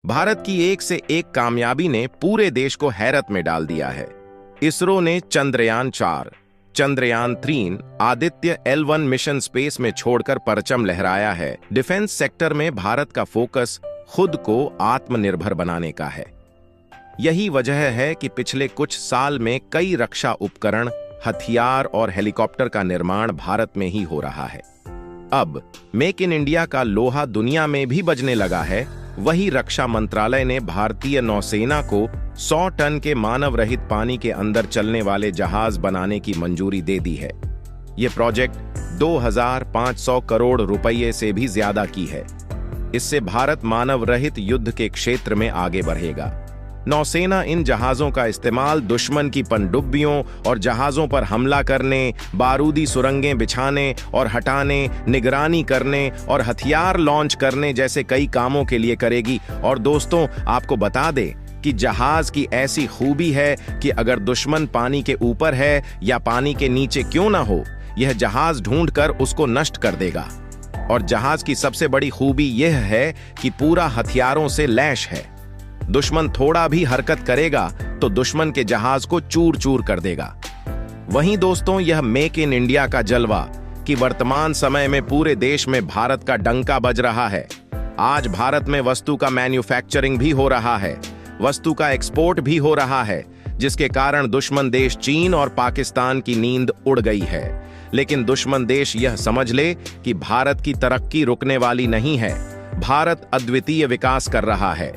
भारत की एक से एक कामयाबी ने पूरे देश को हैरत में डाल दिया है। इसरो ने Chandrayaan 4, Chandrayaan 3 Aditya L1 mission space में छोड़कर परचम लहराया है। डिफेंस सेक्टर में भारत का फोकस खुद को आत्मनिर्भर बनाने का है। यही वजह है कि पिछले कुछ साल में कई रक्षा उपकरण, हथियार और हेलीकॉप्टर का निर्माण भारत में ही हो रहा है। अब मेक इन इंडिया का लोहा दुनिया में भी बजने लगा है। वही रक्षा मंत्रालय ने भारतीय नौसेना को 100 टन के मानव रहित पानी के अंदर चलने वाले जहाज बनाने की मंजूरी दे दी है। यह प्रोजेक्ट 2500 करोड़ रुपये से भी ज्यादा की है। इससे भारत मानव रहित युद्ध के क्षेत्र में आगे बढ़ेगा। नौसेना इन जहाजों का इस्तेमाल दुश्मन की पनडुब्बियों और जहाजों पर हमला करने, बारूदी सुरंगें बिछाने और हटाने, निगरानी करने और हथियार लॉन्च करने जैसे कई कामों के लिए करेगी। और दोस्तों, आपको बता दें कि जहाज की ऐसी खूबी है कि अगर दुश्मन पानी के ऊपर है या पानी के नीचे क्यों ना हो, यह जहाज ढूंढकर उसको नष्ट कर देगा। और जहाज की सबसे बड़ी खूबी यह है कि पूरा हथियारों से लैस है। दुश्मन थोड़ा भी हरकत करेगा तो दुश्मन के जहाज को चूर चूर कर देगा। वहीं दोस्तों, यह मेक इन इंडिया का जलवा कि वर्तमान समय में पूरे देश में भारत का डंका बज रहा है। आज भारत में वस्तु का मैन्युफैक्चरिंग भी हो रहा है, वस्तु का एक्सपोर्ट भी हो रहा है, जिसके कारण दुश्मन देश चीन और पाकिस्तान की नींद उड़ गई है। लेकिन दुश्मन देश यह समझ ले कि भारत की तरक्की रुकने वाली नहीं है। भारत अद्वितीय विकास कर रहा है।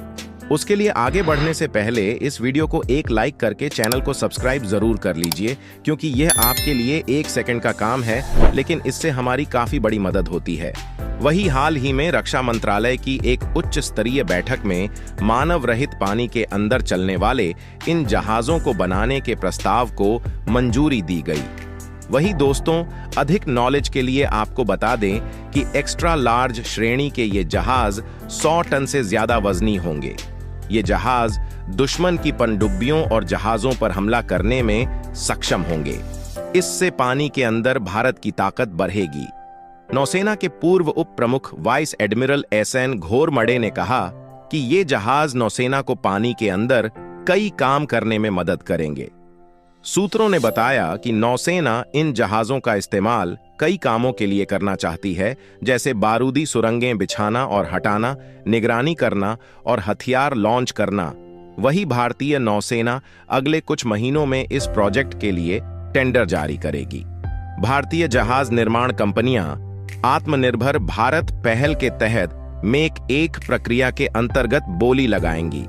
उसके लिए आगे बढ़ने से पहले इस वीडियो को एक लाइक करके चैनल को सब्सक्राइब जरूर कर लीजिए, क्योंकि यह आपके लिए 1 सेकंड का काम है, लेकिन इससे हमारी काफी बड़ी मदद होती है। वही हाल ही में रक्षा मंत्रालय की एक उच्च स्तरीय बैठक में मानव रहित पानी के अंदर चलने वाले इन जहाजों को बनाने के प्रस्ताव को मंजूरी दी गई। वही दोस्तों, अधिक नॉलेज के लिए आपको बता दें कि एक्स्ट्रा लार्ज श्रेणी के ये जहाज 100 टन से ज्यादा वजनी होंगे। ये जहाज दुश्मन की पनडुब्बियों और जहाजों पर हमला करने में सक्षम होंगे। इससे पानी के अंदर भारत की ताकत बढ़ेगी। नौसेना के पूर्व उप प्रमुख वाइस एडमिरल SN घोरमडे ने कहा कि ये जहाज नौसेना को पानी के अंदर कई काम करने में मदद करेंगे। सूत्रों ने बताया कि नौसेना इन जहाजों का इस्तेमाल कई कामों के लिए करना चाहती है, जैसे बारूदी सुरंगें बिछाना और हटाना, निगरानी करना और हथियार लॉन्च करना। वही भारतीय नौसेना अगले कुछ महीनों में इस प्रोजेक्ट के लिए टेंडर जारी करेगी। भारतीय जहाज निर्माण कंपनियां आत्मनिर्भर भारत पहल के तहत मेक 1 प्रक्रिया के अंतर्गत बोली लगाएंगी।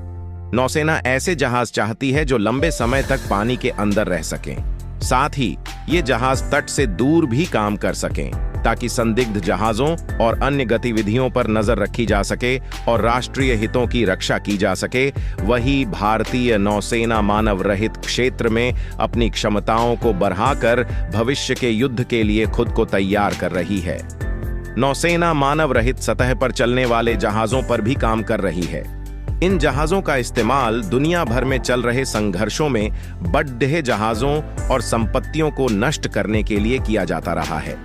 नौसेना ऐसे जहाज चाहती है जो लंबे समय तक पानी के अंदर रह सकें। साथ ही ये जहाज तट से दूर भी काम कर सकें, ताकि संदिग्ध जहाजों और अन्य गतिविधियों पर नजर रखी जा सके और राष्ट्रीय हितों की रक्षा की जा सके। वही भारतीय नौसेना मानव रहित क्षेत्र में अपनी क्षमताओं को बढ़ाकर भविष्य के युद्ध के लिए खुद को तैयार कर रही है। नौसेना मानव रहित सतह पर चलने वाले जहाजों पर भी काम कर रही है। इन जहाजों का इस्तेमाल दुनिया भर में चल रहे संघर्षों में बढ़ते जहाजों और संपत्तियों को नष्ट करने के लिए किया जाता रहा है।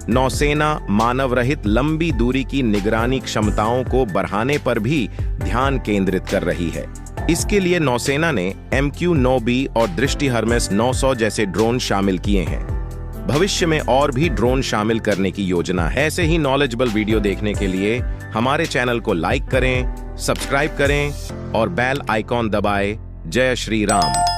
नौसेना मानव रहित लंबी दूरी की निगरानी क्षमताओं को बढ़ाने पर भी ध्यान केंद्रित कर रही है। इसके लिए नौसेना ने MQ-9B और दृष्टि हर्मेस 900 जैसे ड्रोन शामिल किए हैं। भविष्य में और भी ड्रोन शामिल करने की योजना है। ऐसे ही नॉलेजेबल वीडियो देखने के लिए हमारे चैनल को लाइक करें, सब्सक्राइब करें और बेल आइकॉन दबाएं। जय श्री राम।